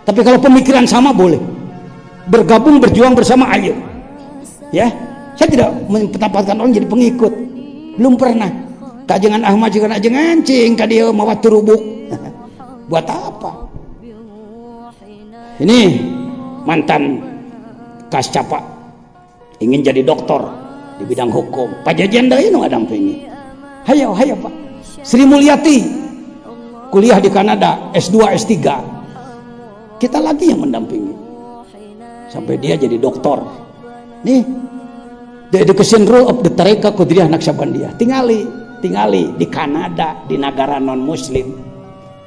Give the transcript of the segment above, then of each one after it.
Tapi kalau pemikiran sama boleh. Bergabung, berjuang bersama, ayo. Ya, saya tidak menempatkan orang jadi pengikut. Belum pernah. Kajengan Ahmad juga kajengan cing kadia mawat turubuk. Buat apa? Ini mantan Kascapa ingin jadi doktor di bidang hukum. Pak Jajan deui nu ngadampingi. Hayo Pak. Sri Mulyati kuliah di Kanada S2 S3. Kita lagi yang mendampingi sampai dia jadi doktor. Nih, the education role of the Tarekat Qadiriyah Naqsabandiyah. Tingali di Kanada, di negara non muslim.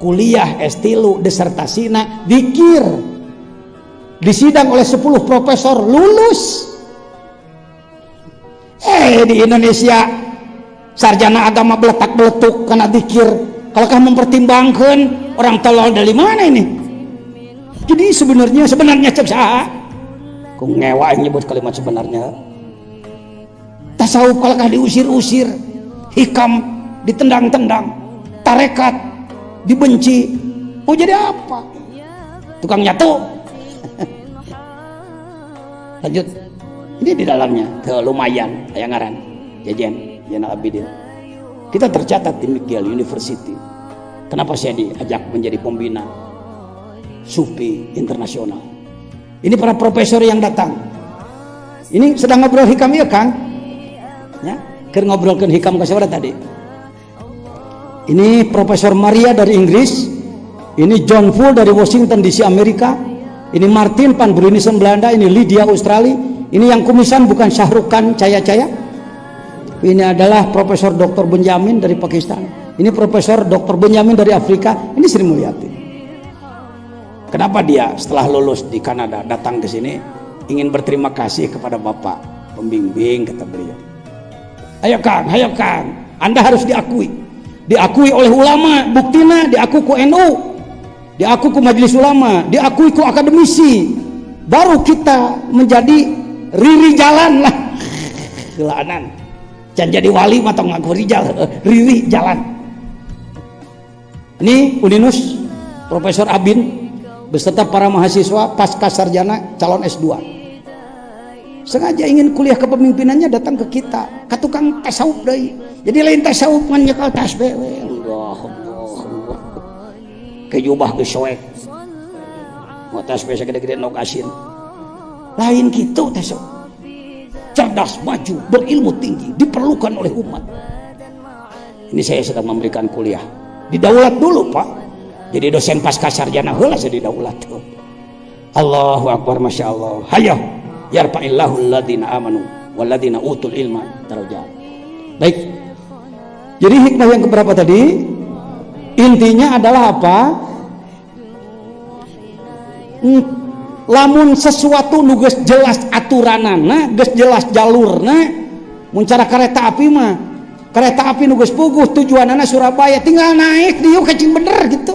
Kuliah S3 disertasina dikir. Disidang oleh 10 profesor lulus. Di Indonesia sarjana agama beletak-beletuk karena dikir. Kalau kamu mempertimbangkan orang tolol dari mana ini? Jadi sebenarnya cek saha? Ku ngewa nyebut kalimat sebenarnya. Tasawuf kalau diusir-usir, hikam ditendang-tendang, tarekat dibenci. Mau jadi apa? Tukang nyatu. Lanjut. Ini di dalamnya lumayan aya ngaran Jajan Zainal Abidin. Kita tercatat di McGill University. Kenapa saya diajak menjadi pembina Sufi internasional? Ini para profesor yang datang. Ini sedang ngobrol hikam ya Kang? Ya, keur ngobrolkeun hikam ka sabaraha tadi? Ini Profesor Maria dari Inggris, ini John Full dari Washington DC Amerika, ini Martin van Brunissen Belanda, ini Lydia Australia, ini yang kumisan bukan Syahrukan Caya-Caya. Ini adalah Profesor Dr. Benjamin dari Pakistan. Ini Profesor Dr. Benjamin dari Afrika. Ini Sri Mulyati. Kenapa dia setelah lulus di Kanada datang ke sini ingin berterima kasih kepada Bapak pembimbing, kata beliau. Ayo Kang, Anda harus diakui oleh ulama, buktinya diakui ku NU, diakui ku Majelis Ulama, diakui ku akademisi, baru kita menjadi riri jalan lah. Gelanan jangan jadi wali atau ngaku rijal, riri jalan. Ini Uninus Profesor Abin beserta para mahasiswa pasca sarjana calon S2 sengaja ingin kuliah kepemimpinannya datang ke kita, ke tukang tasawuf deui. Jadi lain tasawuf ngan nyekel tasbih we. Allah ke jubah ge soek mau tasbih sagede-gede nok asin lain kitu tasawuf. Cerdas, maju, berilmu tinggi, diperlukan oleh umat. Ini saya sedang memberikan kuliah didaulat dulu Pak, jadi dosen pasca sarjana heula saya didaulat. Allahu Akbar, Masya Allah. Hayo yarfa'illahu alladhina amanu walladhina utul ilma darajat. Baik, jadi hikmah yang keberapa tadi? Intinya adalah apa? Lamun sesuatu nu geus jelas aturanana, geus jelas jalurna, mun cara kereta api mah kereta api nu geus puguh tujuanana Surabaya, tinggal naik dieu kecing bener gitu.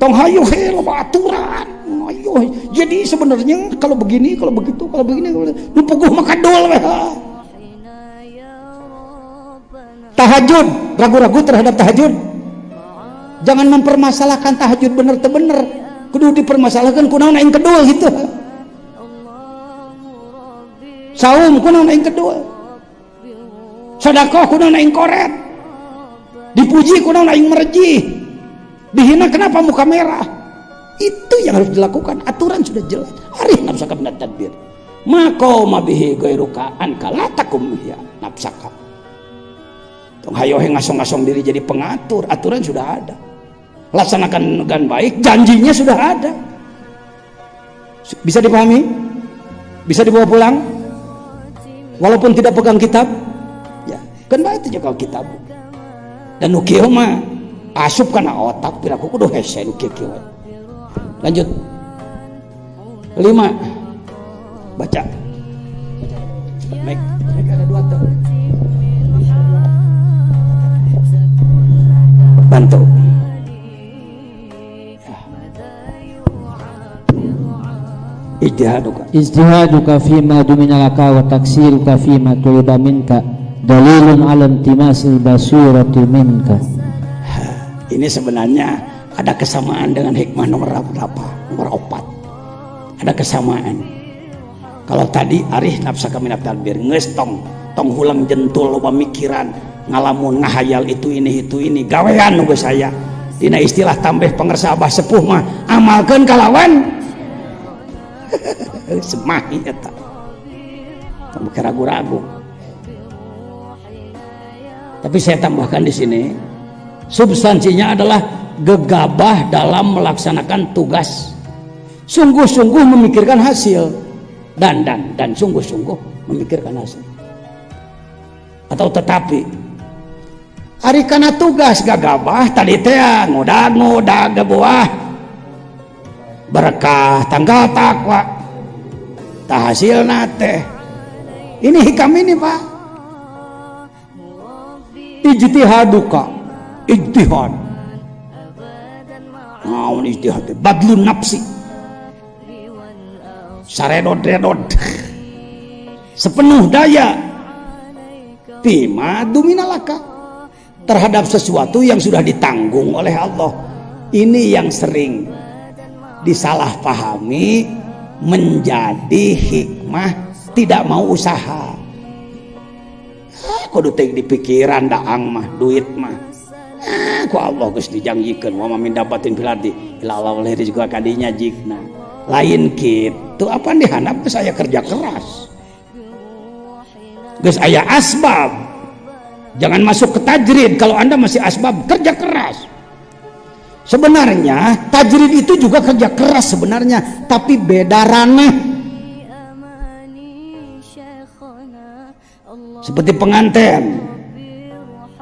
Tong hayu he loba aturan. Ayo. Jadi sebenarnya kalau begini, kalau begitu, kalau begini, nu puguh mah kadol we. Tahajud, ragu-ragu terhadap tahajud. Jangan mempermasalahkan tahajud bener teu bener. Kudu dipermasalahkan kunaon aing kedua gitu. Saum kunaon aing kedua. Sedekah kunaon aing koret. Dipuji kunaon aing merji. Dihina kenapa muka merah? Itu yang harus dilakukan. Aturan sudah jelas. Arif nafsaka minat tadbir. Maka mabihi gairuka anka latakum ya nafsaka. Tong hayo ngasong-ngasong diri jadi pengatur. Aturan sudah ada. Laksanakan dengan baik, janjinya sudah ada. Bisa dipahami? Bisa dibawa pulang? Walaupun tidak pegang kitab? Ya, kan baik itu jaga kitab. Dan nukieu mah asup kana otak piraku kudu hese nukieu. Lanjut. 5. Baca. Baik, ada 2 tuh. Bantu. Ijtihaduka fima dumina laka wa taksiruka fima tuliba minka dalilun ala intimasil basirati minka. Ini sebenarnya Ada kesamaan dengan hikmah nomor berapa? Nomor 4. Ada kesamaan. Kalau tadi arih nafsa kaminat tadbir ngeus tong hulang jentul pemikiran ngalamun ngahayal itu ini gawean nu saya. Dina istilah tambah pengersa abah sepuh mah amalkeun kalawan semahi eta. Kamu ragu-ragu. Tapi saya tambahkan di sini substansinya adalah gegabah dalam melaksanakan tugas, sungguh-sungguh memikirkan hasil dan sungguh-sungguh memikirkan hasil. Atau tetapi ari kana tugas gagabah tadi teh ngodag buah berkah tanggal takwa tah hasilna teh ini hikam ini Pak ijtihaduka ijtihad naon ijtihad badlun nafsi saredod sepenuh daya bima duminalaka terhadap sesuatu yang sudah ditanggung oleh Allah. Ini yang sering disalahpahami menjadi hikmah tidak mau usaha. Kudu teh dipikiran daang mah duit mah. Ku Allah geus dijanjikeun wa min dapatin fil ardi illa Allah lahir juga kadinya jigna. Lain kitu apa dihandap saya kerja keras. Geus aya asbab. Jangan masuk ke tajrid kalau Anda masih asbab kerja keras. Sebenarnya tajrid itu juga kerja keras sebenarnya, tapi beda ranah. Seperti pengantin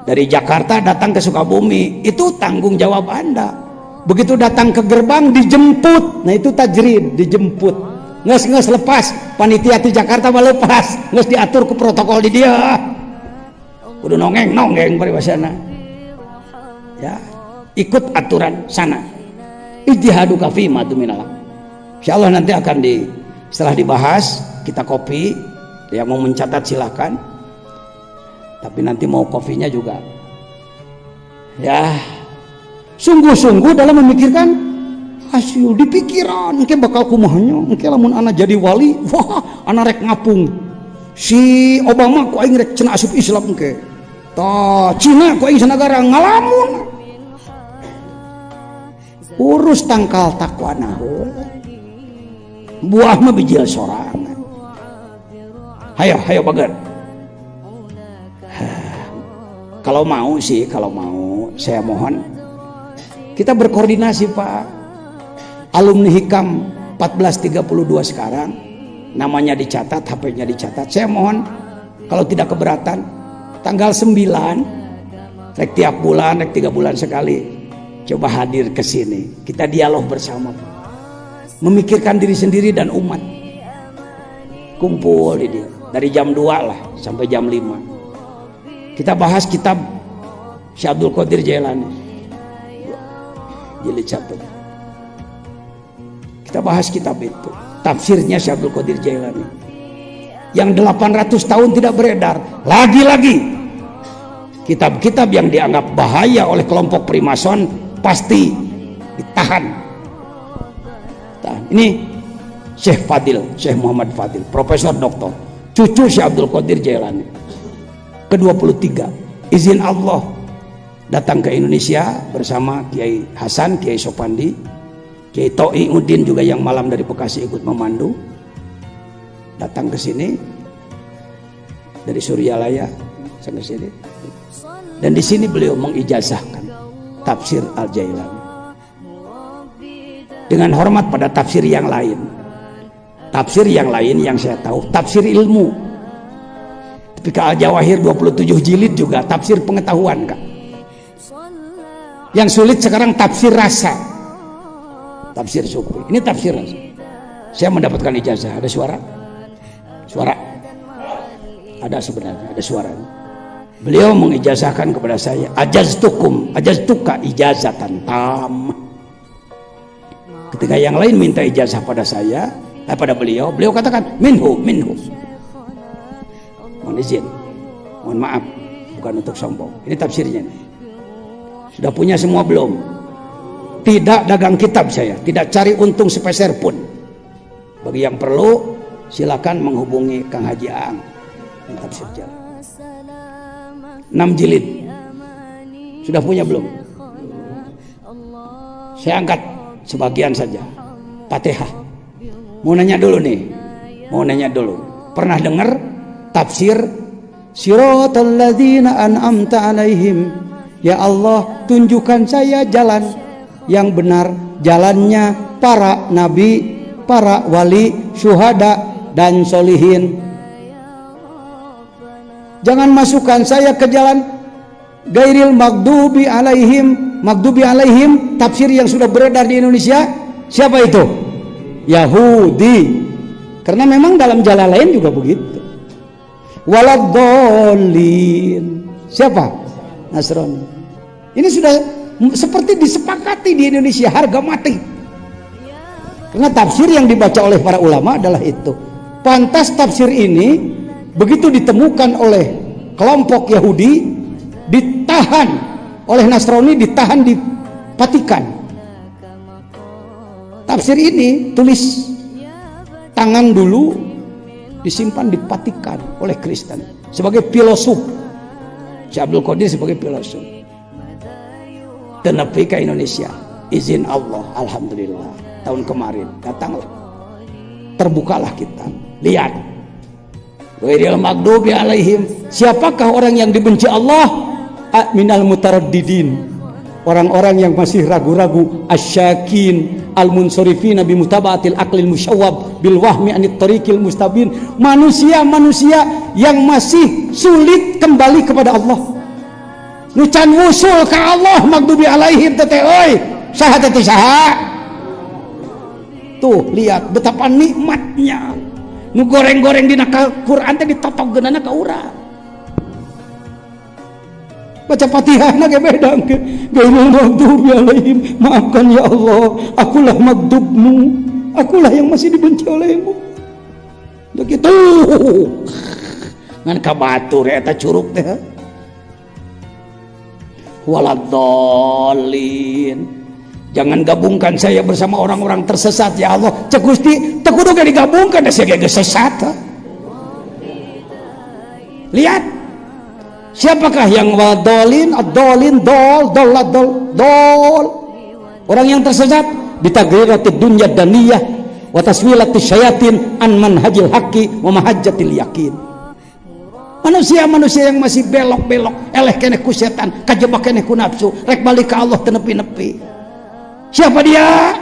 dari Jakarta datang ke Sukabumi, itu tanggung jawab Anda. Begitu datang ke gerbang dijemput, nah itu tajrid, dijemput. Nges lepas, panitia di Jakarta melepas, nges diatur ke protokol di dia. Udah nongeng paribasana ya ikut aturan sana ijtihadu kafi madu minallah. Insyaallah nanti akan setelah dibahas kita kopi, yang mau mencatat silahkan, tapi nanti mau kopinya juga ya sungguh-sungguh dalam memikirkan hasil di pikiran engke bakal kumahnya engke lamun anak jadi wali wah anak rek ngapung si Obama ku aing rek cenah asup Islam engke Cina ku aing sanagara ngalamun urus tangkal takwa naheun buah mah bijil sorangan hayo bager. Kalau mau saya mohon kita berkoordinasi Pak, alumni Hikam 1432 sekarang namanya dicatat, HP-nya dicatat. Saya mohon kalau tidak keberatan tanggal 9 rek tiap bulan, rek 3 bulan sekali coba hadir ke sini, kita dialog bersama, memikirkan diri sendiri dan umat, kumpul di dia dari jam 2 lah sampai jam 5 kita bahas kitab Syekh Abdul Qadir Jailani jilid 1. Kita bahas kitab itu, tafsirnya Syekh Abdul Qadir Jailani yang 800 tahun tidak beredar. Lagi-lagi kitab-kitab yang dianggap bahaya oleh kelompok primason pasti ditahan. Ini Syekh Muhammad Fadil, Profesor Doktor, cucu Syekh Abdul Qadir Jailani, ke-23, izin Allah datang ke Indonesia bersama Kiai Hasan, Kiai Sopandi, Kiai To'i Udin juga yang malam dari Bekasi ikut memandu, datang ke sini dari Suryalaya sampai sini. Dan di sini beliau mengijazahkan tafsir Al-Jailani dengan hormat pada tafsir yang lain. Tafsir yang lain yang saya tahu tafsir ilmu. Tapi ke Al-Jawahir 27 jilid juga tafsir pengetahuan Kak. Yang sulit sekarang tafsir rasa, tafsir sufi. Ini tafsir rasa. Saya mendapatkan ijazah. Ada suara? Ada sebenarnya, ada suaranya. Beliau mengijazahkan kepada saya, ajaztuka ijazatan tam. Ketika yang lain minta ijazah pada saya, pada beliau katakan minhu. Mohon izin, mohon maaf, bukan untuk sombong. Ini tafsirnya. Sudah punya semua belum? tidak dagang kitab saya, tidak cari untung sepeser pun. Bagi yang perlu silakan menghubungi Kang Haji Aang. Tafsir Jalan 6 jilid. Sudah punya belum? Saya angkat sebagian saja. Fatihah. Mau nanya dulu nih. Pernah dengar tafsir Siratal ladzina an'amta alaihim? Ya Allah, tunjukkan saya jalan yang benar, jalannya para nabi, para wali, syuhada dan solihin. Jangan masukkan saya ke jalan gairil maghdubi alaihim. Maghdubi alaihim tafsir yang sudah beredar di Indonesia. Siapa itu? Yahudi. Karena memang dalam jalan lain juga begitu. Waladhdallin. Siapa? Nasrani. Ini sudah seperti disepakati di Indonesia, harga mati. Karena tafsir yang dibaca oleh para ulama adalah itu. Pantas tafsir ini begitu ditemukan oleh kelompok Yahudi, ditahan oleh Nasrani, ditahan di Vatikan. Tafsir ini tulis tangan dulu, disimpan di Vatikan oleh Kristen sebagai filosof. Syekh Abdul Qadir sebagai filosof. Dan nepi ke Indonesia, izin Allah, alhamdulillah, tahun kemarin datanglah, terbukalah kita, lihat ghairil maghdubi alaihim. Siapakah orang yang dibenci Allah? Minal mutaraddidin, orang-orang yang masih ragu-ragu, asyakin al-munsorifina bimutaba'atil aqlil musyawwab bil wahmi anit tariqil mustabin. Manusia-manusia yang masih sulit kembali kepada Allah. Nu can wusul ka Allah maghdubi alaihim teh euy. Saha teh saha? Tuh lihat betapa nikmatnya. Nu goreng-goreng dina Quran teh ditotogkeunana ka urang. Baca Fatihahna ge beda ke. Gairil maghdubi alaihim. Maafkan ya Allah, akulah maghdubmu. Akulah yang masih dibenci olehmu. Begitu. Ngan ka batur eta curug teh. Waladhdallin. Jangan gabungkan saya bersama orang-orang tersesat ya Allah. Cek Gusti, teu kudu ge digabungkan da saya ge sesat. Lihat. Siapakah yang waladhdallin? Ad-dallin dol. Orang yang tersesat bitagriratid dunya daniyah wa taswilatis syayatin an manhajil haqqi wa mahajjatil yakin. Manusia-manusia yang masih belok-belok, eleh keneh ku setan, kajebak keneh ku nafsu, rek balik ka Allah teu nepi-nepi. Siapa dia?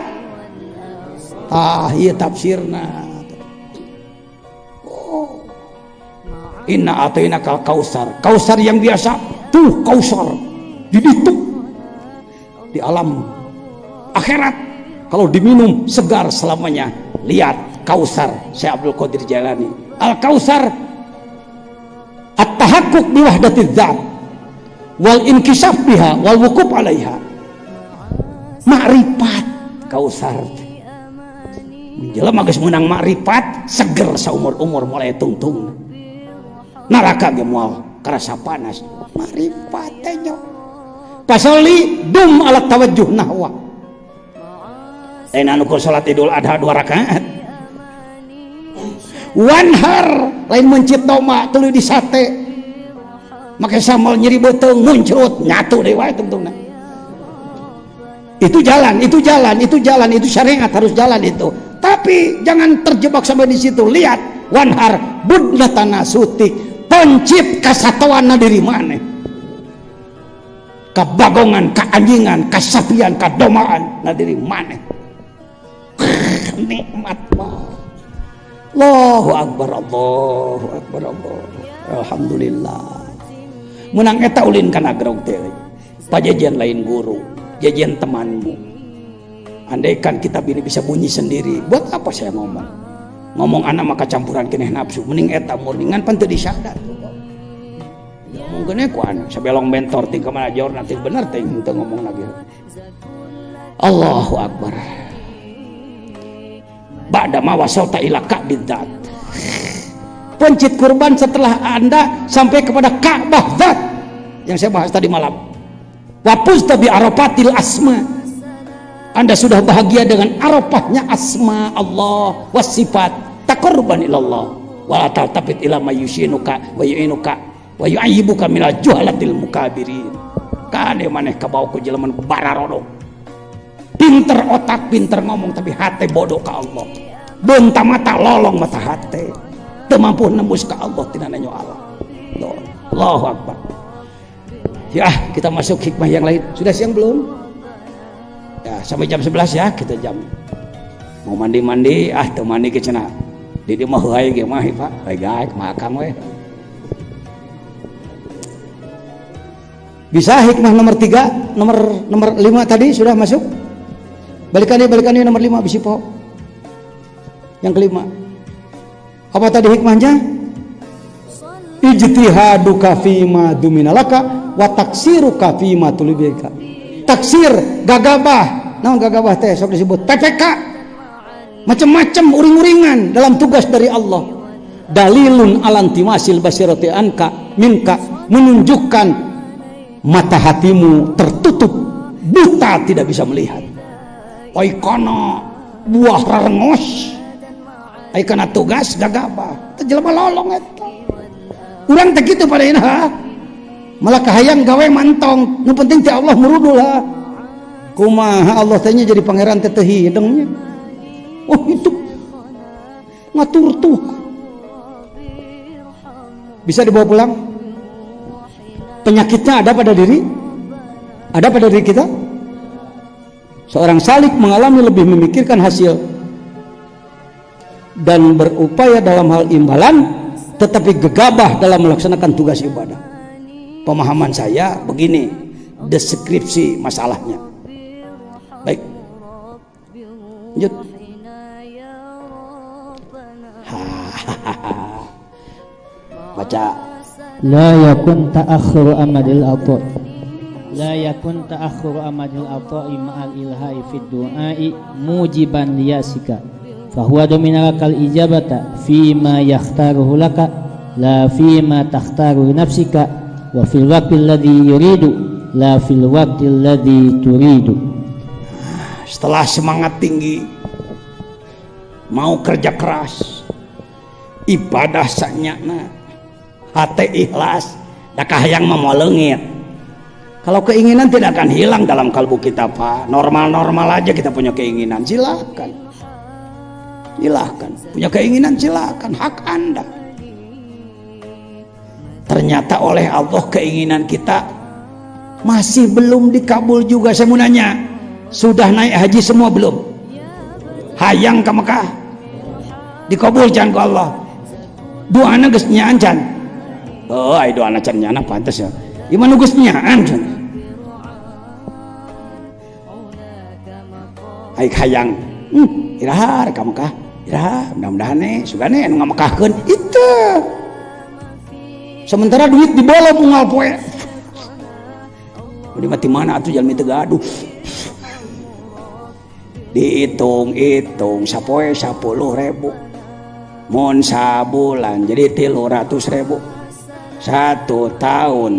Iya tafsirna. Oh. Inna atainakal kausar. Kausar yang biasa, tuh kausar di ditu. Di alam akhirat kalau diminum segar selamanya. Lihat kausar Syekh Abdul Qadir Jailani. Al-Kausar at-tahakkuk biwahdatiz dzat wal inkisaf biha wal wuquf 'alaiha. Makrifat kausar. Jelema geus meunang makrifat seger saumur-umur mulai tungtung. Neraka ge moal karasa panas. Makrifat teh nya. Pasalli dum ala tawajjuh nahwa. Lain anu ku salat Idul Adha 2 rakaat. Wanhar lain mencit doma tuluy di sate make sambal nyeri beuteung muncrut nyatu deui wae tungtungna. Itu jalan, itu syariat harus jalan itu. Tapi jangan terjebak sampai di situ. Lihat wanhar budlatana sutik pencip kasatuanna diri maneh. Kabagongan, kaanjingan, kasapian, kadomaan na diri maneh. Nikmat mah. Allahu Akbar, Allahu Akbar, Allah. Alhamdulillah. Menang eta ulin kana grog teh. Pajajian lain guru, jajian temanmu. Andaikan kitab ini bisa bunyi sendiri, buat apa saya ngomong? Ngomong anak maka campuran keneh nafsu. Mending eta murni ngan pan teu disadar. Ngomong ku anak sabelong mentor ting ka mana jor nanti bener teh teu ngomong lagi. Allahu Akbar. Ba'da ma wasalta ila ka'bidzat. Pencit kurban setelah Anda sampai kepada Ka'bah zat yang saya bahas tadi malam. Wa puzta bi arafatil asma. Anda sudah bahagia dengan arafahnya asma Allah wasifat taqarruban ilallah wala taltafit ila ma yushinuka wa yu'inuka wa yu'ayyibuka minal juhalatil mukabirin. Kade maneh kabawa ku jelema bararodo. Pinter otak, pinter ngomong tapi hati bodoh ka Allah. Bentar mata lolong mata hati. Teu mampu nembus ka Allah tina nanya Allah. Allahu Akbar. Ya, kita masuk hikmah yang lain. Sudah siang belum? Ya, sampai jam 11 ya, kita jam. Mau mandi-mandi, teu mandi ke cenah. Di dieu mah heuy ge mah, Pak. Bae makan we. Bisa hikmah nomor 3, nomor 5 tadi sudah masuk? Balikan nomor 5 bisi po. Yang kelima. Apa tadi hikmahnya? Ijtihaduka fima duminalaka wa taksiruka fima tulibika. Taksir, gagabah, naon gagabah teh sok disebut PPK, macam-macam uring-uringan dalam tugas dari Allah. Dalilun alantimasil basirati anka minka, menunjukkan mata hatimu tertutup, buta, tidak bisa melihat. Oikono buah rarengos, aikana tugas gagabah, teh jelema lolong eta. Urang teh kitu pada inah. Malah kahayang gawe mantong, nu penting teh Allah merudul ha. Kumaha Allah tanya jadi pangeran teh teu hidengnya. Oh itu ngatur Tuhan. Bisa dibawa pulang? Penyakitnya ada pada diri? Ada pada diri kita? Seorang salik mengalami lebih memikirkan hasil dan berupaya dalam hal imbalan, tetapi gegabah dalam melaksanakan tugas ibadah. Pemahaman saya begini, deskripsi masalahnya. Baik, lanjut. Baca. La yakun ta'akhuru amadil ata. La yakun ta'akhuru amadil ata'i ma'al ilhai fid du'ai mujiban liyasika. Fahuwa dominalakal ijabata fima yakhtaruhu laka la fima takhtaru nafsika. Wa fil waqtil ladzi yuridu la fil waqtil ladzi turidu. Setelah semangat tinggi, mau kerja keras, ibadah sanyana, hati ikhlas, da kahayang mau leungit. Kalau keinginan tidak akan hilang dalam kalbu kita, Pak. Normal-normal aja kita punya keinginan, silakan. Silakan. Punya keinginan silakan, hak Anda. Ternyata oleh Allah keinginan kita masih belum dikabul juga. Saya mau nanya, sudah naik haji semua belum? Hayang ke Mekah dikabul can ke Allah. Doana geus nyaan can. Oh, ai doana can nyana pantes ya. Gimana geus nyaan can? Ai hayang. Iraha ka Mekah. Iraha mudah-mudahan sugane anu ngamekahkeun itu. Sementara duit dibawa bungal poe. Di mati mana atuh jalmi teu gaduh. Dihitung-hitung sapoe 10.000. Mun sabulan jadi 300.000. 1 tahun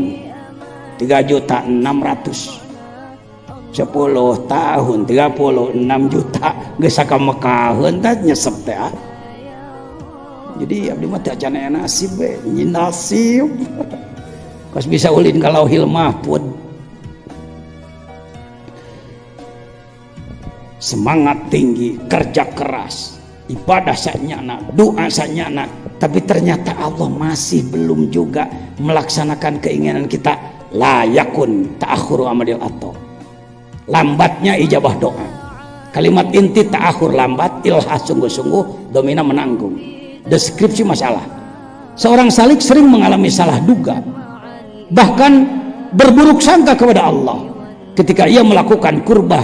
3.600.000. 10 tahun 36 juta geus sakamekaheun teh nyesep teh. Jadi abdi mah teu acan aya nasib we, nyi nasib. Kos bisa ulin ka Lauhil Mahfuz. Semangat tinggi, kerja keras, ibadah sanyana, doa sanyana, tapi ternyata Allah masih belum juga melaksanakan keinginan kita. La yakun ta'akhuru amadil ato. Lambatnya ijabah doa. Kalimat inti ta'akhur lambat, ilhah sungguh-sungguh, domina menanggung. Deskripsi masalah. Seorang salik sering mengalami salah duga, bahkan berburuk sangka kepada Allah ketika ia melakukan kurbah,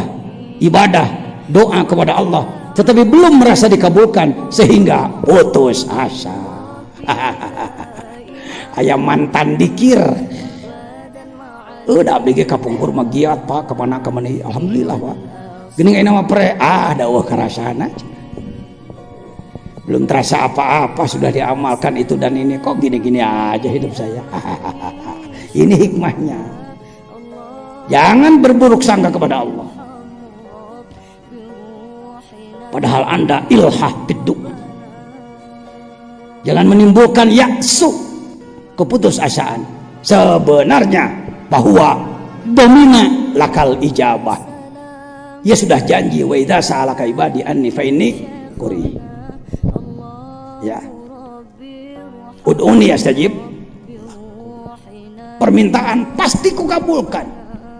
ibadah, doa kepada Allah, tetapi belum merasa dikabulkan sehingga putus asa. Aya mantan dikir. Udah abdi ge kapungkur mah giat Pak, kemana-kemana. Alhamdulillah Pak. Geuning ayeuna mah pre dawuh karasana. Belum terasa apa-apa sudah diamalkan itu dan ini, kok gini-gini aja hidup saya. Ini hikmahnya. Jangan berburuk sangka kepada Allah. padahal Anda ilhah bid'ah. Jangan menimbulkan yaksu, keputusasaan. Sebenarnya bahwa domina lakal ijabah. Ia sudah janji, wa idza sa'alaka ibadi anni fa inni quri. Ya. Ud'uni astajib. Permintaan pasti kukabulkan.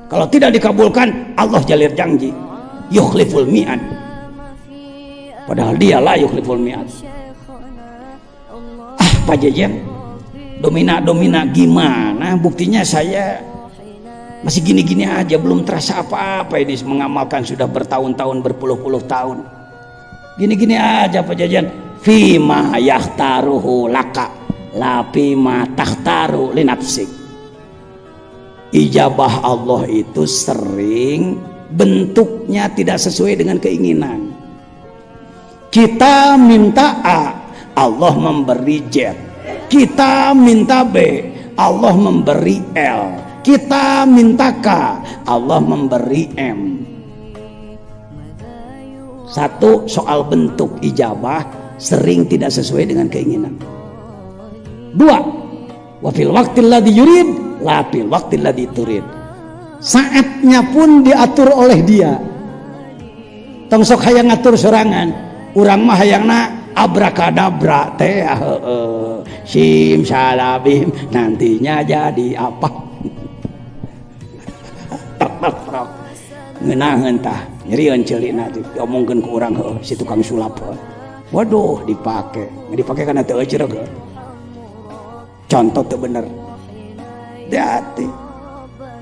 Kalau tidak dikabulkan, Allah jalir janji, yukhliful mi'ad. Padahal dia la yukhliful mi'ad. Pak Jejen, domina gimana? Buktinya saya masih gini-gini aja, belum terasa apa-apa ini, mengamalkan sudah bertahun-tahun, berpuluh-puluh tahun. Gini-gini aja Pak Jejen. Fima yahtaruhu laka la fima tahtaru li nafsik. Ijabah Allah itu sering bentuknya tidak sesuai dengan keinginan. Kita minta A, Allah memberi Z. Kita minta B, Allah memberi L. Kita minta K, Allah memberi M. Satu, soal bentuk ijabah sering tidak sesuai dengan keinginan. Dua, wa fil waqtil ladzi yurid la fil waqtil ladzi turid. Saatnya pun diatur oleh dia. Tong sok hayang ngatur sorangan, urang mah hayangna abrakadabra teh sim salabim nantinya jadi apa. Ngeunaheun tah nyerieun ceulina diomongkeun ku urang heuh si tukang sulap. Waduh dipake kana teu ejreg. Contoh teu bener. Hati-hati.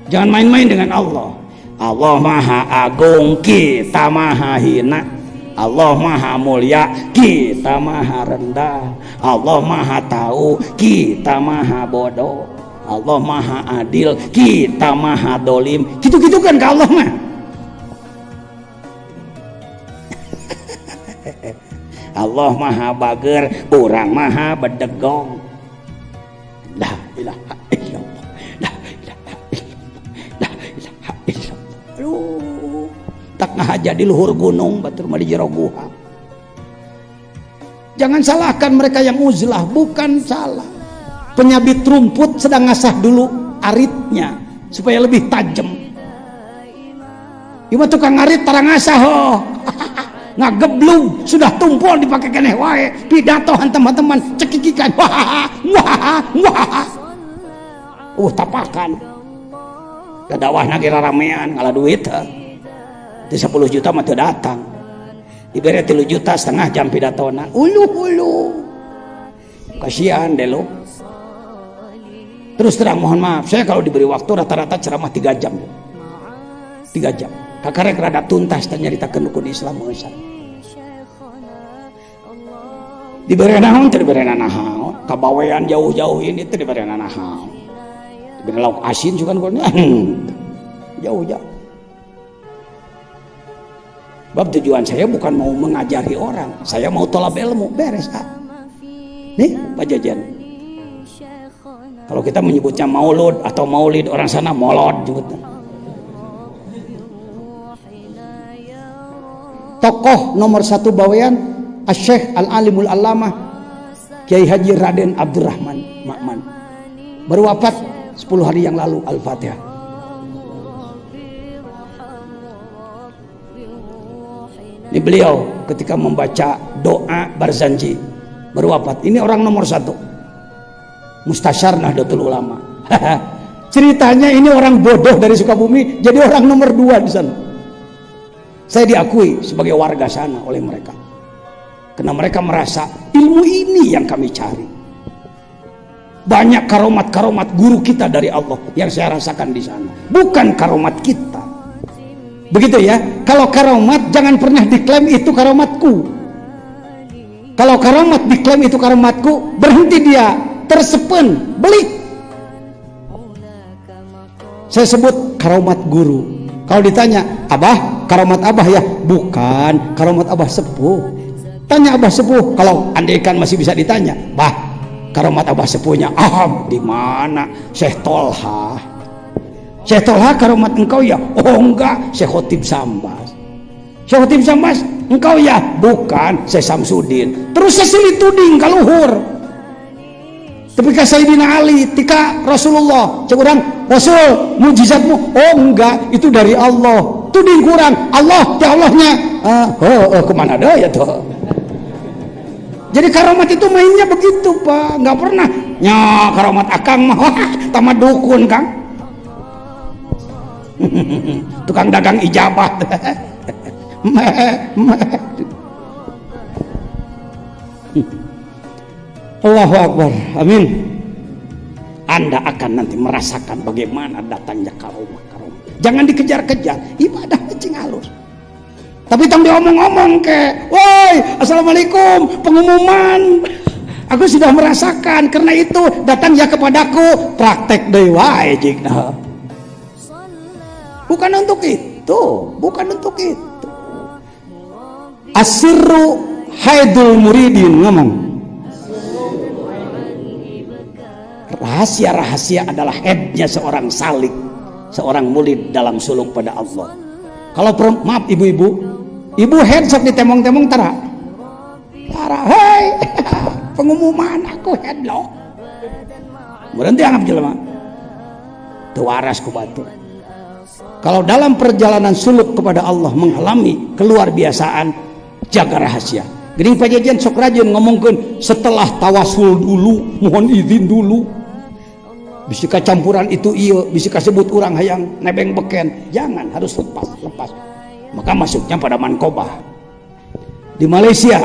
Jangan main-main dengan Allah. Allah maha agung, kita maha hina. Allah maha mulia, kita maha rendah. Allah maha tahu, kita maha bodoh. Allah maha adil, kita maha dolim. Gitu-gitu kan ke Allah mah. Allah maha bager, orang maha bedegong. La ilaha illallah, la ilaha illallah, la ilaha illallah. Aduh, tak ngahaja di luhur gunung, batur mah di jero guha. Jangan salahkan mereka yang uzlah, bukan salah. Penyabit rumput sedang ngasah dulu aritnya supaya lebih tajam. Ima tukang arit tarang ngasah oh. Ngageblung sudah tumpul dipakai keneh wae, pidato teman-teman cekikikan wah tapakan dadawah lagi ramean ngala duit di 10 juta mah teu datang, diberi 3,5 juta jam pidatona ulu kasihan deh lo. Terus terang mohon maaf, saya kalau diberi waktu rata-rata ceramah 3 jam 3 jam kakarek rada tuntas dan nyaritakeun rukun Islam eusan. Diberi naon teh diberi naon, kabawean jauh-jauh ini teh diberi naon. Diberi lauk asin juga kan jauh-jauh. Bab tujuan saya bukan mau mengajari orang, saya mau tolab ilmu, beres ah. Nih Pak Jajan. Kalau kita menyebutnya maulud atau maulid, orang sana molod juga. Tokoh nomor 1 Bawean Asy-Syaikh Al-Alimul Allamah Kiai Haji Raden Abdurrahman Ma'man baru wafat 10 hari yang lalu. Al-Fatihah. Ini beliau ketika membaca doa Barzanji baru wafat. Ini orang nomor 1 Mustasyar Nahdlatul Ulama. Ceritanya ini orang bodoh dari Sukabumi jadi orang nomor 2 di sana. Saya diakui sebagai warga sana oleh mereka karena mereka merasa ilmu ini yang kami cari. Banyak karomat-karomat guru kita dari Allah yang saya rasakan di sana, bukan karomat kita. Begitu ya. Kalau karomat jangan pernah diklaim itu karomatku. Kalau karomat diklaim itu karomatku, berhenti dia, tersepen, belik. Saya sebut karomat guru. Kalau ditanya, Abah, karomat Abah ya? Bukan, karomat Abah sepuh. Tanya Abah sepuh, kalau andaikan masih bisa ditanya, Bah, karomat Abah sepuhnya, di mana? Syekh Tolha. Syekh Tolha karomat engkau ya? Oh enggak, Syekh Khotib Sambas. Syekh Khotib Sambas, engkau ya? Bukan, saya Samsudin. Terus saya silih tuding ka luhur. Tapi ka Sayyidina Ali, tika Rasulullah, cek urang, Rasul, mujizatmu? Oh enggak, itu dari Allah. Tuding kurang, Allah, ya Allahnya. Kemana dah ya tuh? Jadi karamat itu mainnya begitu Pak, nggak pernah. Nya karamat akang mah, tamat dukun Kang. Tukang dagang ijabah. Allahu Akbar, amin. Anda akan nanti merasakan bagaimana datangnya karomah. Jangan dikejar-kejar, ibadah cing halus. Tapi tong diomong-omong ke, woi, assalamualaikum, pengumuman. Aku sudah merasakan, karena itu datang ya kepadaku, praktek deui wae jigna. Bukan untuk itu, bukan untuk itu. Asirru haidul muridin, ngomong. Rahasia-rahasia adalah headnya seorang salik, seorang murid dalam suluk pada Allah. Kalau maaf ibu-ibu, ibu head sok ditemong-temong tara, hei, pengumuman aku head lo. Berhenti anggap jelema, tu waras ku batu. Kalau dalam perjalanan suluk kepada Allah mengalami keluar biasaan, jaga rahasia. Gering pajajan sok rajin ngomongkeun setelah tawasul dulu, mohon izin dulu. Bisa campuran itu iya, bisa sebut orang hayang nebeng beken, jangan, harus lepas. Maka masuknya pada mankobah. Di Malaysia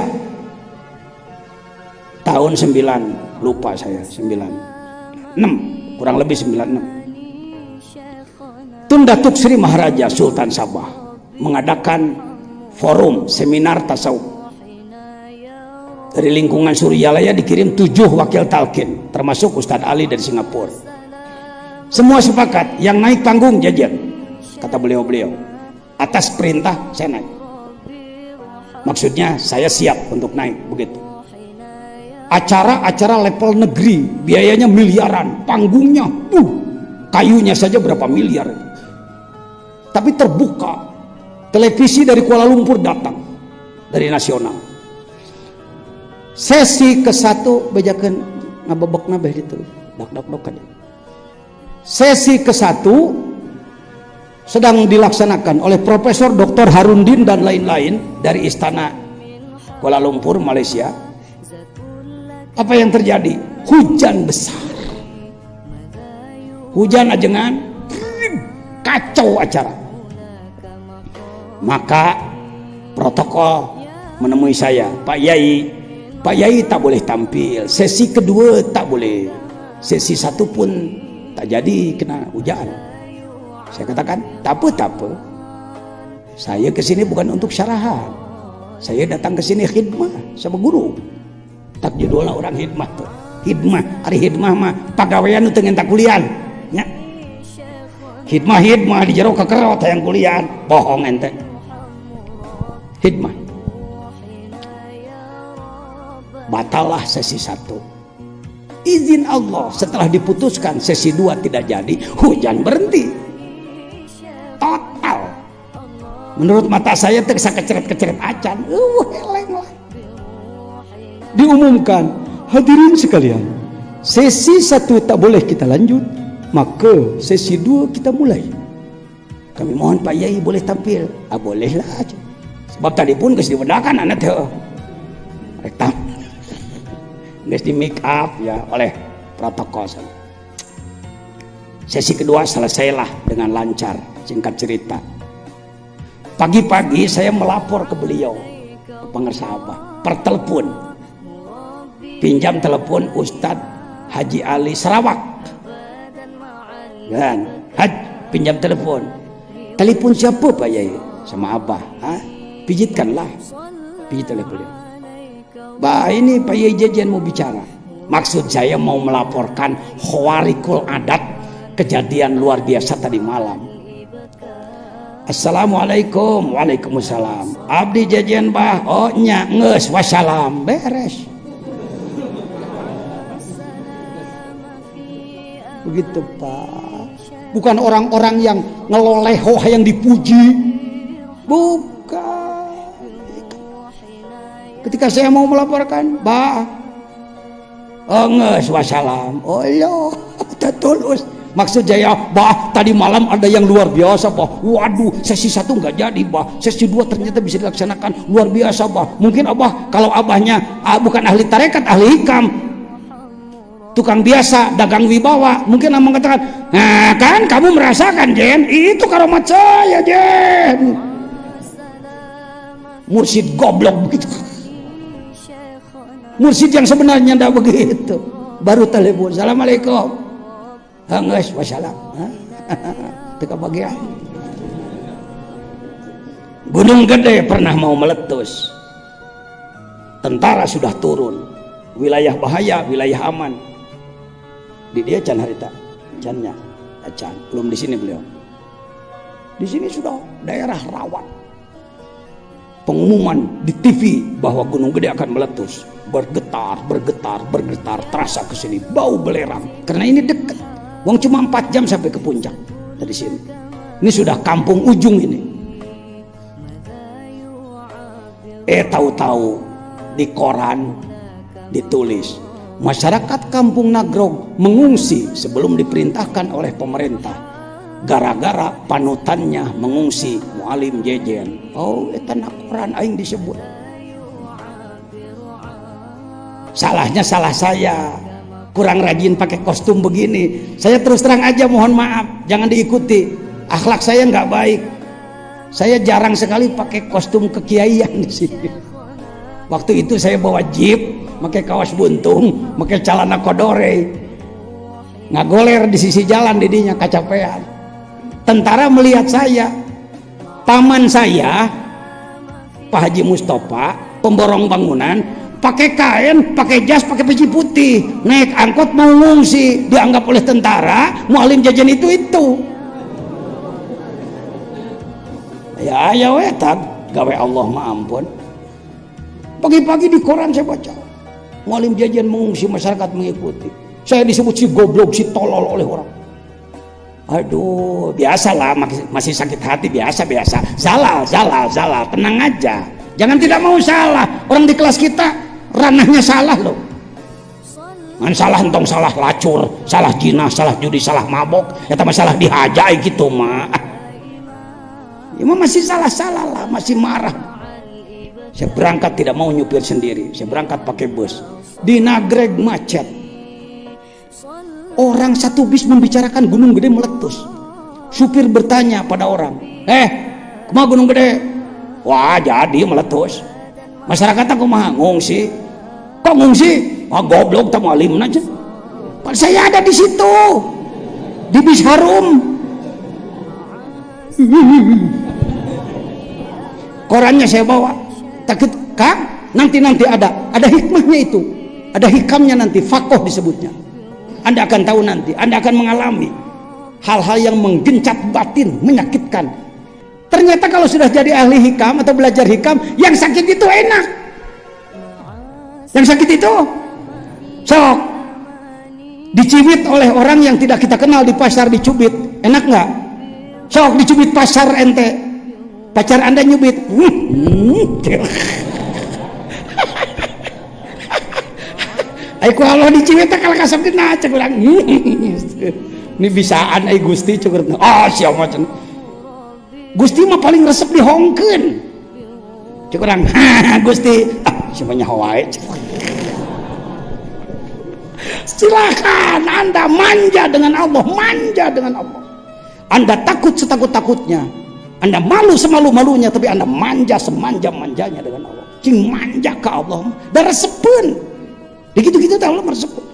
tahun 9, lupa saya, 96, kurang lebih 96. Tun Datuk Sri Maharaja Sultan Sabah mengadakan forum seminar tasawuf. Dari lingkungan Suryalaya dikirim 7 wakil talqin, termasuk Ustadz Ali dari Singapura. Semua sepakat, yang naik panggung jajan, kata beliau-beliau. Atas perintah saya naik. Maksudnya saya siap untuk naik, begitu. Acara-acara level negeri, biayanya miliaran, panggungnya, kayunya saja berapa miliar. Tapi terbuka, televisi dari Kuala Lumpur datang, dari nasional. Sesi ke-1 bejakeun ngabebek nabeh itu, dak-dak-dak. Sesi ke-1 sedang dilaksanakan oleh Profesor Dr. Harundin dan lain-lain dari Istana Kuala Lumpur, Malaysia. Apa yang terjadi? Hujan besar, hujan ajengan, kacau acara. Maka protokol menemui saya, Pak Yai tak boleh tampil, sesi kedua tak boleh, sesi 1 pun tak jadi kena hujan. Saya katakan tak apa, saya kesini bukan untuk syarahan, saya datang kesini khidmah sama guru. Tak judulnya orang khidmah tuh, khidmah, hari khidmah mah pagawean itu ngenta kuliah nya. Khidmah di jero kekerot yang kuliah, bohong ente. Khidmah batallah sesi 1. Izin Allah, setelah diputuskan sesi 2 tidak jadi, hujan berhenti total. Menurut mata saya tersa keceret-keceret acan, heleng lah. Diumumkan, hadirin sekalian, sesi 1 tak boleh kita lanjut, maka sesi 2 kita mulai. Kami mohon Pak Yai boleh tampil. Bolehlah aja. Sebab tadi pun geus diwedakan anak teh. Rektam geus di make up ya oleh protokol. Sesi kedua selesailah dengan lancar. Singkat cerita, pagi-pagi saya melapor ke beliau, ke pengersabah, per telepon, pinjam telepon Ustadz Haji Ali Sarawak, kan? Pinjam telepon siapa Pak Yai? Sama Abah. Pijitkanlah, pijit oleh beliau. Bah, ini Pak Yai Jajan mau bicara. Maksud saya mau melaporkan khawarikul adat, kejadian luar biasa tadi malam. Assalamualaikum. Waalaikumsalam. Abdi Jajan Bah. Oh nya ngeus wassalam, beres. Begitu Pak. Bukan orang-orang yang ngeloleho yang dipuji, bukan. Ketika saya mau melaporkan, bah, enges wassalam. Oh iya, tulus. Maksud saya, bah, tadi malam ada yang luar biasa, bah. Waduh, sesi 1 nggak jadi, bah. Sesi 2 ternyata bisa dilaksanakan, luar biasa, bah. Mungkin abah, kalau abahnya bukan ahli tarekat, ahli hikam, tukang biasa, dagang wibawa, mungkin abang katakan, nah kan kamu merasakan, Jen, itu karomat saya, Jen. Mursyid goblok begitu. Mursyid yang sebenarnya tidak begitu, baru telepon, assalamualaikum, hangus wassalam. Teka bagian. Gunung Gede pernah mau meletus, tentara sudah turun, wilayah bahaya, wilayah aman. Di dia can harita, cannya, can, belum di sini beliau. Di sini sudah daerah rawan. Pengumuman di TV bahwa Gunung Gede akan meletus, bergetar, terasa ke sini, bau belerang. Karena ini dekat, wong cuma 4 jam sampai ke puncak dari sini. Ini sudah kampung ujung ini. Tahu-tahu di koran ditulis, masyarakat Kampung Nagrog mengungsi sebelum diperintahkan oleh pemerintah. Gara-gara panutannya mengungsi, Mualim Jejen. Oh, eta na Quran aing disebut. Salahnya salah saya, kurang rajin pakai kostum begini. Saya terus terang aja mohon maaf, jangan diikuti. Akhlak saya nggak baik. Saya jarang sekali pakai kostum kekiaian di sini. Waktu itu saya bawa jeep, pakai kaos buntung, pakai celana kodore, ngagoler di sisi jalan, didinya kacapean. Tentara melihat saya, paman saya, Pak Haji Mustafa, pemborong bangunan, pakai kain, pakai jas, pakai peci putih, naik angkot mau ngungsi, dianggap oleh tentara, Mualim Jajan itu. Ya wetan, gawe Allah maampun. Pagi-pagi di koran saya baca, Mualim Jajan mengungsi, masyarakat mengikuti. Saya disebut si goblok, si tolol oleh orang. Aduh, biasalah, masih sakit hati, biasa. Salah, tenang aja. Jangan tidak mau salah. Orang di kelas kita ranahnya salah loh. Ngan salah entong salah lacur, salah jinah, salah judi, salah mabok. Eta masalah dihajai gitu mah. Ya masih salah lah, masih marah. Saya berangkat tidak mau nyupir sendiri. Saya berangkat pakai bus. Di Nagreg macet. Orang satu bis membicarakan Gunung Gede meletus. Supir bertanya pada orang, kemana Gunung Gede? Wah, jadi meletus. Masyarakat aku mah ngungsi. Kok ngungsi? Goblok, tak Mualim aja. Saya ada di situ, di bis harum. Korannya saya bawa. Takut Kang, nanti ada hikmahnya itu, ada hikamnya nanti, fakoh disebutnya. Anda akan tahu nanti, Anda akan mengalami hal-hal yang menggencat batin, menyakitkan. Ternyata kalau sudah jadi ahli hikam atau belajar hikam, yang sakit itu enak. Yang sakit itu sok dicubit oleh orang yang tidak kita kenal di pasar, dicubit, enak nggak? Sok dicubit pasar ente, pacar Anda nyubit, Aiku Allah dicibet kalau kasap kena cek ulang. Ini bisaan ai Gusti cukur. Siapa macam Gusti mah paling resep dihongkeun. Cek urang, Gusti, siapanya hawae. Silakan Anda manja dengan Allah, Anda takut setakut-takutnya, Anda malu semalu-malunya, tapi Anda manja semanja-manjanya dengan Allah. Cing manja ke Allah, dan resepeun. Begitu tahu lo meresepun.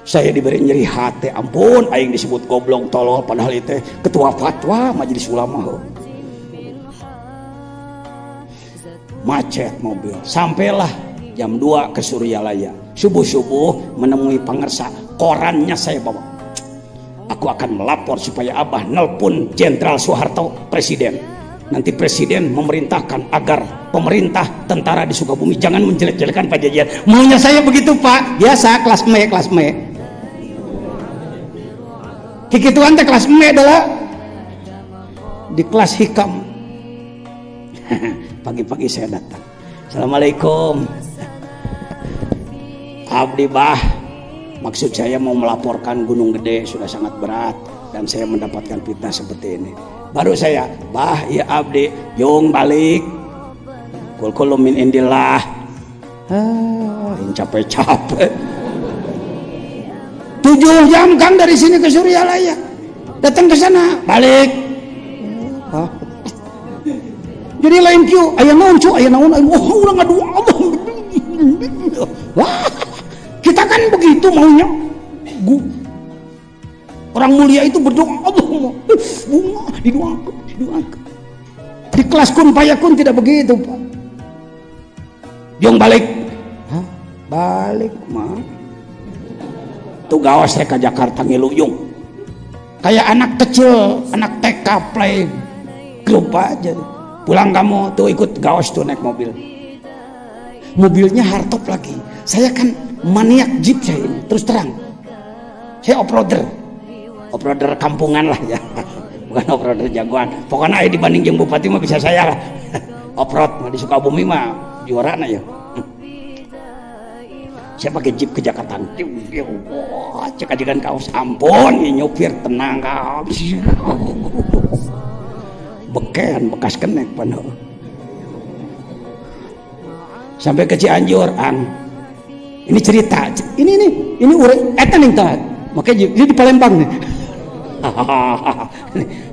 Saya diberi nyeri hati, ampun, aing disebut goblok tolol, padahal itu ketua fatwa majelis ulama. Macet mobil, sampailah jam 2 ke Suryalaya. Subuh-subuh menemui pangersa, korannya saya bawa. Aku akan melapor supaya Abah nelpon Jenderal Soeharto, Presiden. Nanti Presiden memerintahkan agar pemerintah tentara di Sukabumi jangan menjelek-jelekan Pajajaran. Maunya saya begitu Pak, biasa kelas me. Kikituan teh kelas me adalah di kelas hikam. Pagi-pagi saya datang. Assalamualaikum. Abdi bah, maksud saya mau melaporkan Gunung Gede sudah sangat berat dan saya mendapatkan fitnah seperti ini. Baru saya, bah ya abdi, yung balik. Kul min indillah. Yang capek-capek. 7 jam Kang dari sini ke Suryalaya. Datang ke sana, balik. Jadi lain kieu, aya naon cu, aya naon, urang ngadua Allah. Wah, kita kan begitu maunya. Orang mulia itu berdoa Allah mau bunga didoakan. Di kelas kun payakun tidak begitu, Pak. Jong balik. Hah? Balik mah. Tuh gawas saya ke Jakarta ngiluyung. Kayak anak kecil, anak TK play klub aja. Pulang kamu tuh ikut gawas tuh naik mobil. Mobilnya hardtop lagi. Saya kan maniak jeep saya ini, terus terang. Saya off-roader kampungan lah ya. Bukan off-roader jagoan. Pokoknya dibanding jeung bupati mah bisa saya lah. Off-road mah di Sukabumi mah juarana ya. Saya pakai jeep ke Jakarta. Wah, cek ajikan kaos ampun, nyopir tenang kau. Beken bekas kenek penuh. Sampai ke Cianjur, Ang. Ini cerita. Ini urang eta ning tah. Makanya dia di Palembang nih.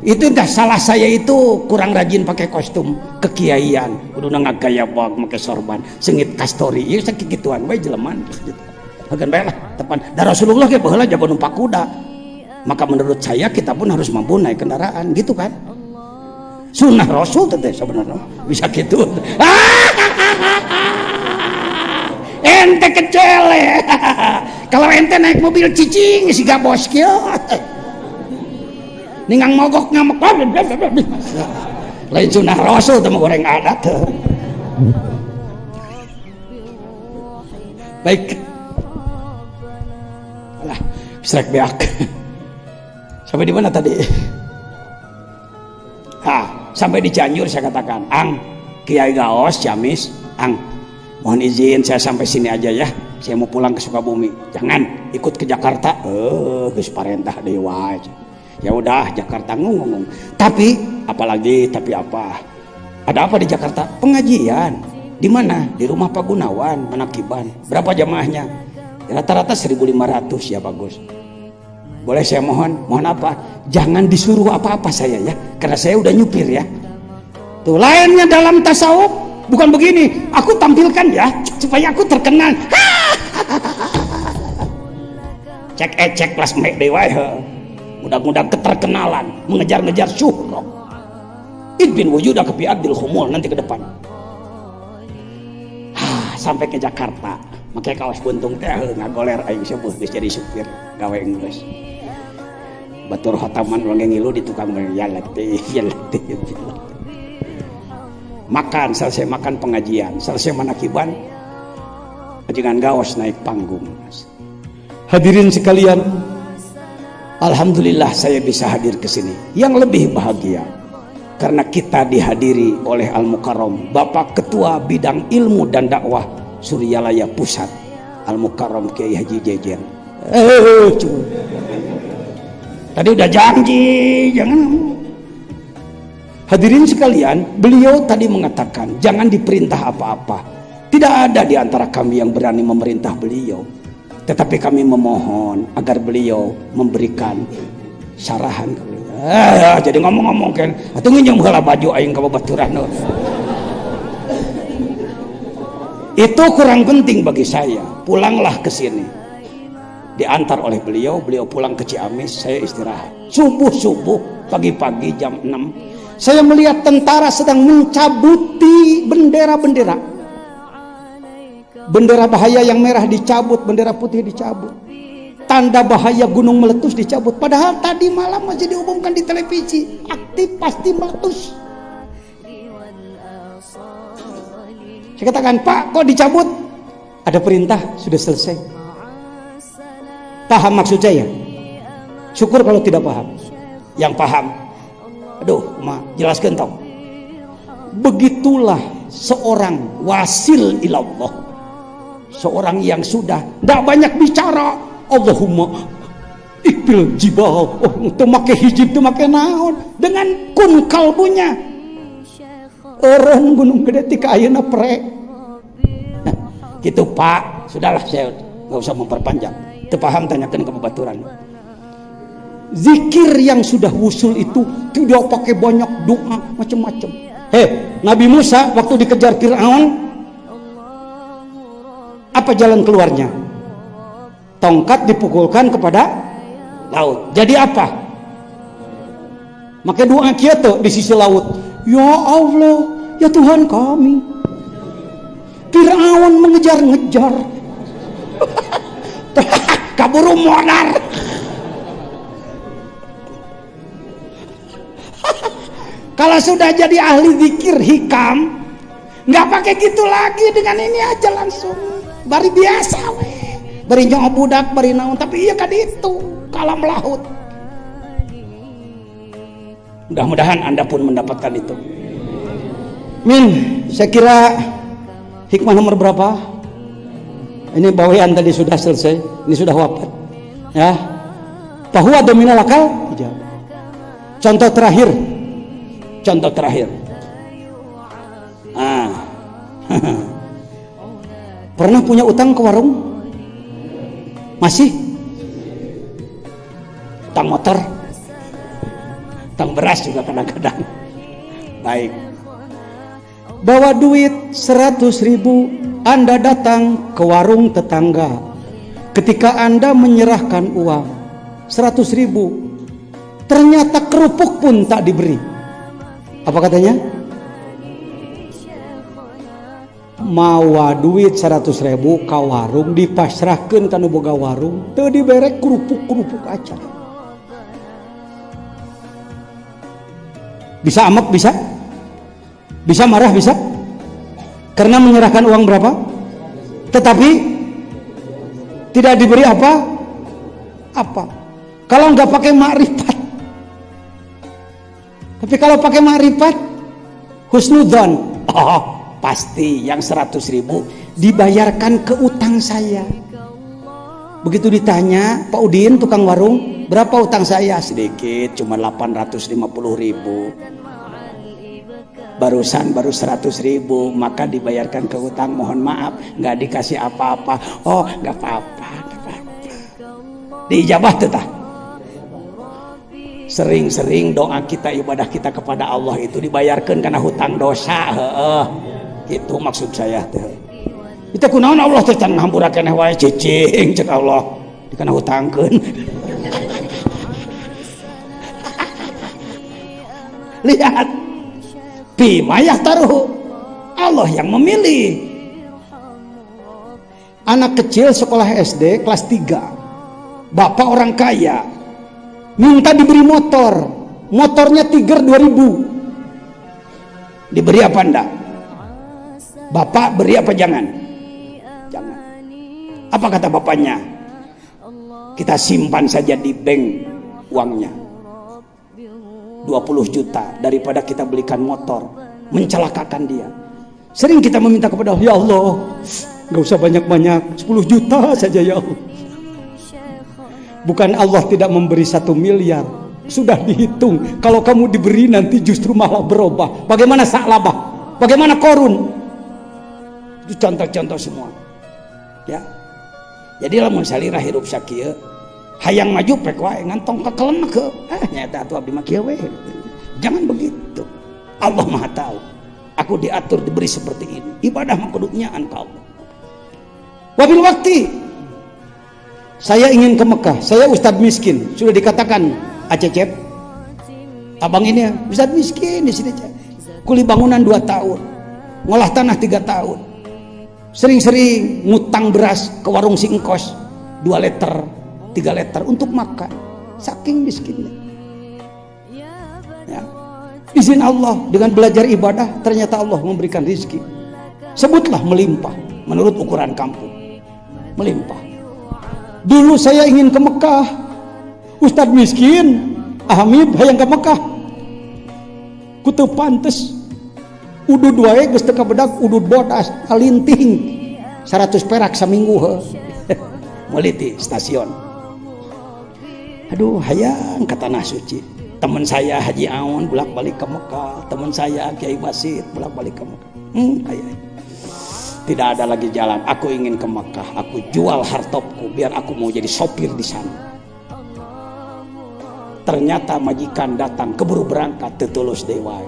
Itu entah salah saya itu kurang rajin pakai kostum kekiaian. Kudu ngagaya bag make sorban, sengit kastori. Ieu sakikituan bae jeleman gitu. Hagan bae lah tepan. Da Rasulullah ge baheula jago numpak kuda. Maka menurut saya kita pun harus mampu naik kendaraan gitu kan. Sunnah Rasul teh sebenarnya bisa gitu. Ente kecele. Kalau ente naik mobil cicing siga bos kieu. Ningang mogok ngamek. Lain sunnah Rasul teh goreng adat. Baik. Alah, strek beak. Sampai di mana tadi? Sampai di Cianjur saya katakan, Ang, Kiai Gaos, Ciamis, Ang, mohon izin saya sampai sini aja ya. Saya mau pulang ke Sukabumi. Jangan ikut ke Jakarta. Geus parentah deui wae. Ya udah Jakarta ngomong. Tapi apalagi tapi apa? Ada apa di Jakarta? Pengajian. Di mana? Di rumah Pak Gunawan, Manakiban. Berapa jamaahnya? Rata-rata 1.500 ya bagus. Boleh saya mohon apa? Jangan disuruh apa-apa saya ya, karena saya udah nyupir ya. Tuh lainnya dalam tasawuf bukan begini. Aku tampilkan ya supaya aku terkenal. Cek kelas mek dewa ya. Mudah-mudahan keterkenalan, mengejar-ngejar syuhroh. Idbin wujudah kepi adil humul nanti ke depan. Sampai ke Jakarta, makanya kaos buntung teh ngagoler aing sepuh geus jadi supir gawe Inggris. Batur hotaman wange ngilu di tukang ya letih. Makan, selesai makan pengajian, selesai manakiban, ajengan gaos naik panggung. Hadirin sekalian, alhamdulillah saya bisa hadir ke sini. Yang lebih bahagia karena kita dihadiri oleh Al-Mukarram Bapak Ketua Bidang Ilmu dan Dakwah Suryalaya Pusat, Al-Mukarram Kiai Haji Jejen. Tadi udah janji, jangan. Hadirin sekalian, beliau tadi mengatakan jangan diperintah apa-apa. Tidak ada di antara kami yang berani memerintah beliau, tetapi kami memohon agar beliau memberikan sarahan ke beliau. Jadi ngomong-ngomong kan, atuh nginjung heula baju aing ka babaturan. Itu kurang penting bagi saya. Pulanglah ke sini. Diantar oleh beliau pulang ke Ciamis, saya istirahat. Subuh-subuh, pagi-pagi jam 6, saya melihat tentara sedang mencabuti bendera-bendera. Bendera bahaya yang merah dicabut, bendera putih dicabut. Tanda bahaya gunung meletus dicabut. Padahal tadi malam masih diumumkan di televisi, aktif pasti meletus. Saya katakan, Pak, kok dicabut? Ada perintah, sudah selesai. Paham maksud saya? Syukur kalau tidak paham. Yang paham, aduh, jelaskan tau. Begitulah seorang wasil ilallah, seorang yang sudah tidak banyak bicara. Allahumma ikbil jibal, itu make hijib, itu make naon, dengan kun kalbunya eureun gunung gede tika ayeuna prek. Nah, gitu Pak, sudahlah saya nggak usah memperpanjang. Teu paham tanyakan ke babaturan. Zikir yang sudah wusul itu tidak pakai banyak doa macam-macam. Nabi Musa waktu dikejar Fir'aun, apa jalan keluarnya? Tongkat dipukulkan kepada laut. Jadi apa? Maka doa kita di sisi laut. Ya Allah, ya Tuhan kami, Fir'aun mengejar-ngejar. Kaburu modar. Kalau sudah jadi ahli zikir hikam, nggak pakai gitu lagi, dengan ini aja langsung bari biasa weh, bari nyong budak, bari naon, tapi iya kan itu kalam laut. Mudah-mudahan Anda pun mendapatkan itu. Min, saya kira hikmah nomor berapa? Ini bawahan tadi sudah selesai, ini sudah wafat ya. Bahwa dominal akal. Contoh terakhir. Pernah punya utang ke warung? Masih? Utang motor, utang beras juga kadang-kadang. Baik, bawa duit 100.000, Anda datang ke warung tetangga. Ketika Anda menyerahkan uang 100.000, ternyata kerupuk pun tak diberi. Apa katanya? Mawa duit 100.000 ka warung, dipasrahkan ka nu boga warung, teu diberek kerupuk aja. Bisa amek, bisa marah, bisa, karena menyerahkan uang berapa, tetapi tidak diberi apa. Kalau nggak pakai makrifat. Tapi kalau pakai makrifat, husnudzon, pasti yang 100.000 dibayarkan ke utang saya. Begitu ditanya, Pak Udin tukang warung, berapa utang saya? Sedikit, cuma 850.000. Baru 100.000, maka dibayarkan ke utang. Mohon maaf, nggak dikasih apa-apa. Oh, nggak apa-apa. Diijabah tetah. Sering-sering doa kita, ibadah kita kepada Allah itu dibayarkan karena hutang dosa. Itu maksud saya. Itu kunaon Allah tercan ngahampurakeun wae cicing cek Allah dikana hutangkeun. Lihat, pimayah taruh, Allah yang memilih. Anak kecil sekolah SD kelas 3, bapak orang kaya minta diberi motornya Tiger 2000, diberi apa enggak? Bapak beri apa jangan? Apa kata bapaknya? Kita simpan saja di bank uangnya 20 juta daripada kita belikan motor, mencelakakan dia. Sering kita meminta kepada Allah, ya Allah, gak usah banyak-banyak, 10 juta saja ya Allah. Bukan Allah tidak memberi 1 miliar, sudah dihitung. Kalau kamu diberi nanti justru malah berubah. Bagaimana Sa'labah, bagaimana Korun. Itu contoh-contoh semua ya. Jadi lamun salirah hirup sakieu, hayang maju pek wae ngantong kakelen ke nyata atuh abdi mah kieu we. Jangan begitu. Allah Maha tahu. Aku diatur diberi seperti ini. Ibadah mah kudu nyaan ka Allah. Wabil waktu saya ingin ke Mekah, saya ustadz miskin, sudah dikatakan Acecep, abang ini ya ustadz miskin di sini, kuli bangunan 2 tahun, ngolah tanah 3 tahun, sering-sering ngutang beras ke warung si engkos 2 liter 3 liter untuk makan, saking miskinnya ya. Izin Allah dengan belajar ibadah, ternyata Allah memberikan rezeki. Sebutlah melimpah menurut ukuran kampung, melimpah. Dulu saya ingin ke Mekah, ustadz miskin, Hamid hayang ke Mekah, ku teu pantes udud wae geus teu kabedag udud bodas kalinting 100 perak saminggu meuli di stasiun. Aduh hayang ka tanah suci. Teman saya Haji Aun bolak-balik ke Mekah, teman saya Kiai Basit bolak-balik ke Mekah. Tidak ada lagi jalan, aku ingin ke Mekah, aku jual hartopku biar aku mau jadi sopir di sana. Ternyata majikan datang keburu berangkat tetulus dewa.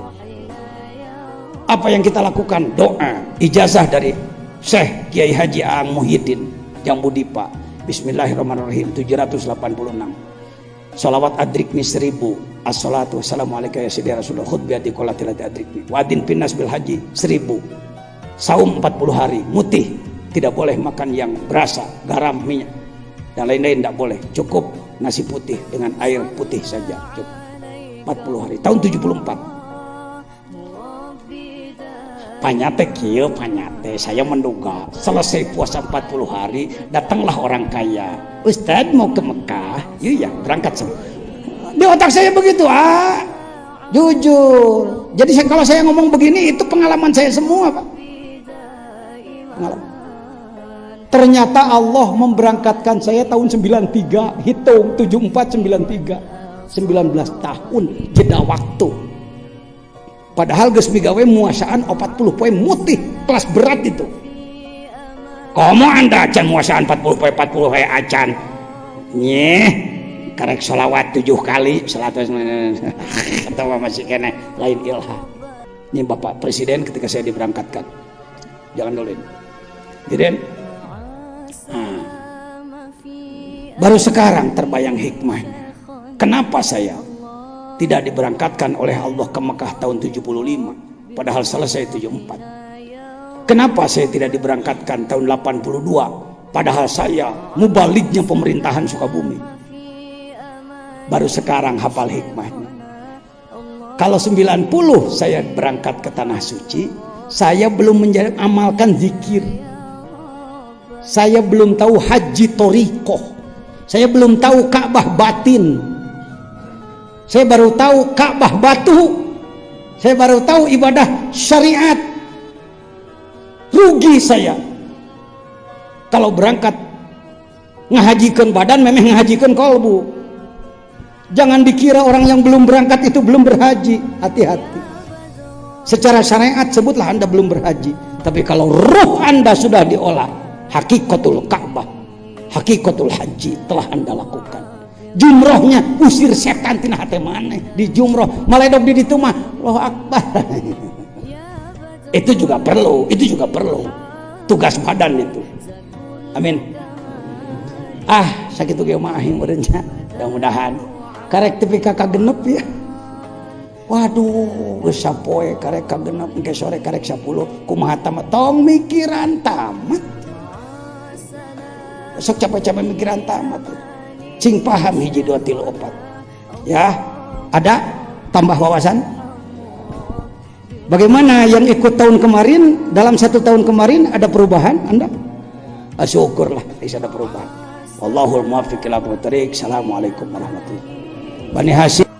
Apa yang kita lakukan? Doa ijazah dari Syekh Kiai Haji Aang Muhyiddin Jambu Dipa. Bismillahirrahmanirrahim 786. Salawat adrikni 1000. Assalatu wassalamualaikum ya sidi Rasulullah khutbati qolatilati adrikni. Wadin pinnas bil haji 1000. Saum 40 hari mutih, tidak boleh makan yang berasa, garam, minyak dan lain-lain tidak boleh. Cukup nasi putih dengan air putih saja. Cukup 40 hari. Tahun 74. Panyate kieu panyate, saya menduga selesai puasa 40 hari datanglah orang kaya. Ustadz mau ke Mekah, iya berangkat semua. Di otak saya begitu, jujur. Jadi kalau saya ngomong begini itu pengalaman saya semua, Pak. Pengalaman. Ternyata Allah memberangkatkan saya tahun 93, hitung 74 93, 19 tahun jeda waktu. Padahal geus migawe muasaan 40 poe mutih, kelas berat itu. Komo Anda acan muasaan 40 poe acan. Nyeh, karek sholawat 7 kali, salatus atau masih kene lain ilha. Ini Bapak Presiden ketika saya diberangkatkan. Jangan dulu ini. Dirjen. Baru sekarang terbayang hikmahnya. Kenapa saya tidak diberangkatkan oleh Allah ke Mekah tahun 75 padahal selesai 74? Kenapa saya tidak diberangkatkan tahun 82 padahal saya mubalignya pemerintahan Sukabumi? Baru sekarang hafal hikmahnya. Kalau 90 saya berangkat ke tanah suci, saya belum amalkan zikir, saya belum tahu haji torikoh, saya belum tahu Ka'bah batin, saya baru tahu Ka'bah batu, saya baru tahu ibadah syariat. Rugi saya kalau berangkat ngahajikan badan memang ngahajikan kolbu. Jangan dikira orang yang belum berangkat itu belum berhaji. Hati-hati. Secara syariat sebutlah Anda belum berhaji, tapi kalau ruh Anda sudah diolah, hakikatul Ka'bah, hakikatul haji telah Anda lakukan. Jumrohnya usir setan tina hate maneh di jumroh, maledog di ditu mah Allahu Akbar. Itu juga perlu tugas badan itu. Amin. Sakitu ge mah aing meureunnya. Mudah-mudahan karek tepi ka kagenep ya. Waduh, geus sapoe karek kagenep engke sore karek 10 kumaha tamat tong mikiran tamat. Sok capek-capek mikiran tamat. Cing paham hiji 2 3 4. Ya, ada tambah wawasan? Bagaimana yang ikut tahun kemarin, dalam 1 tahun kemarin ada perubahan Anda? Syukurlah bisa ada perubahan. Wallahul muwaffiq ila aqwamit thoriq. Assalamualaikum warahmatullahi wabarakatuh. Bani Hasyim